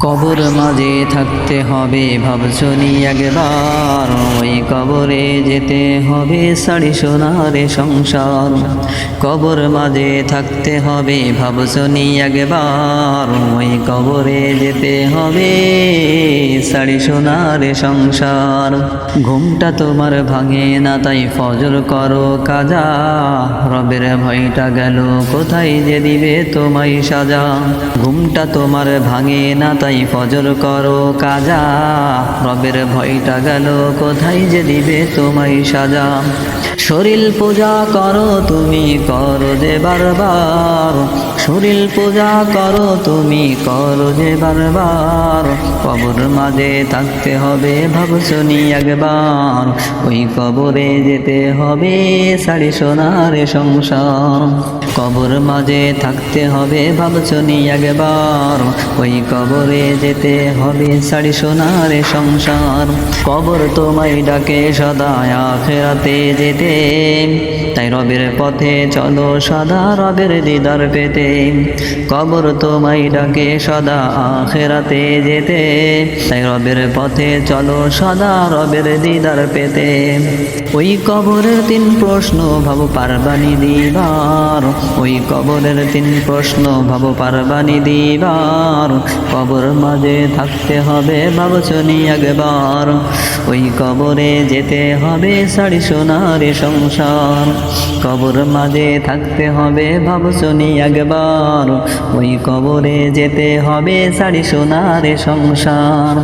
কবর মাঝে থাকতে হবে ভাবছনি একবার, ওই কবরে যেতে হবে শাড়ি সোনারে সংসার। কবর মাঝে থাকতে হবে ভাবছনি একবার, ওই কবরে যেতে হবে শাড়ি সোনারে সংসার। ঘুমটা তোমার ভাঙে না তাই ফজর করো কাজা, রবের ভয়টা গেল কোথায় যে দিবে তোমায় সাজা। ঘুমটা তোমার ভাঙে না তাই ফজর করো কাজা, রবের ভয়টা গেল কোথায় যে দিবে তোমায় সাজা। শরীর পূজা করো তুমি করো যে বারবার, শরীর পূজা করো তুমি করো যে বারবার। কবর মাঝে থাকতে হবে ভাবছনি একবার, ওই কবরে যেতে হবে শাড়ি সোনারে সংসার। কবর মাঝে থাকতে হবে ভাবছনি একবার, ওই কবরে যেতে হবে শাড়ি সোনারে সংসার। কবর তোমায় ডাকে সদা আখিরাতে যেতে, তাই রবের পথে চলো সদা রবের দিদার পেতে। কবর তোমায় ডাকে সদা আখিরাতে যেতে, তাই রবের পথে চলো সদা রবের দিদার পেতে। ওই কবরের তিন প্রশ্ন ভাবো পারবানি দিবার, ওই কবরের তিন প্রশ্ন ভাবো পারবানি দিবার। কবর মাঝে থাকতে হবে ভাবছনি একবার, ওই কবরে যেতে হবে শাড়ি সোনারে সংসার। কবর মাঝে থাকতে হবে ভাবছনি একবার, ওই কবরে যেতে হবে শাড়ি সোনারে সংসার।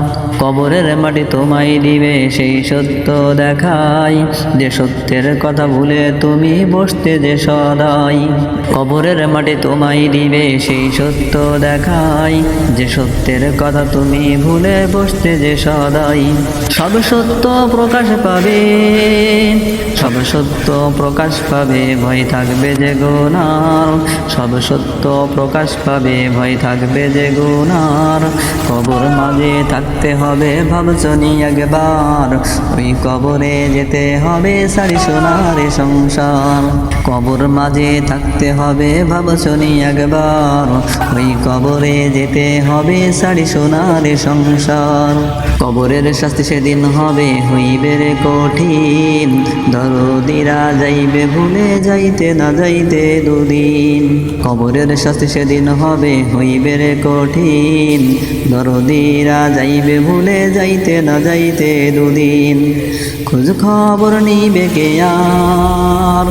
কবরের মাটি তোমায় দিবে সেই সত্য দেখাই, যে সত্যের কথা ভুলে তুমি বসতে যে সদাই। কবরের মাটি তোমায় দিবে সেই সত্য দেখাই, যে সত্যের কথা তুমি ভুলে বসতে যে সদাই। সব সত্য প্রকাশ পাবে, সব সত্য প্রকাশ পাবে, ভয় থাকবে যে গুনার। সব সত্য প্রকাশ পাবে, ভয় থাকবে যে গুনার। কবর মাঝে থাকতে হবে ভাবছনি একবার, ওই কবরে যেতে হবে শাড়ি সোনারে সংসার। কবর মাঝে থাকতে হবে ভাবছনি একবার, ওই কবরে যেতে হবে শাড়ি সোনারে সংসার। কবরের শাস্তি সেদিন হবে হইবে রে কঠিন, দরদিরা যাইবে ভুলে যাইতে না যাইতে দুদিন। কবরের শাস্তি সেদিন হবে হইবে রে কঠিন, দরদিরা যাইবে ভুলে যাইতে না যাইতে দুদিন। খোঁজ খবর নিবে কে আর,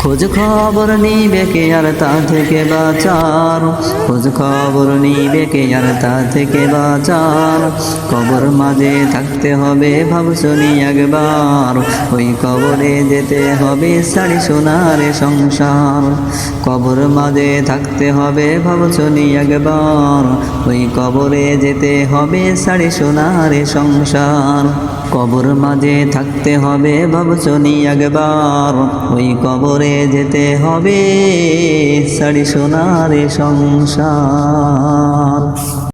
খোঁজ খবর নিবে কে আর তা থেকে বাঁচার। খোঁজ খবর নিবে কে আর তা থেকে বাঁচার। কবর মাঝে থাকতে হবে ভাবছনি একবার, ওই কবরে যেতে হবে শাড়ি সোনারে সংসার। কবর মাঝে থাকতে হবে ভাবছনি একবার, ওই কবরে যেতে হবে শাড়ি সোনারে সংসার। কবর মাঝে থাকতে হবে ভাবছনি একবার, ওই কবরে যেতে হবে শাড়ি সোনারে সংসার।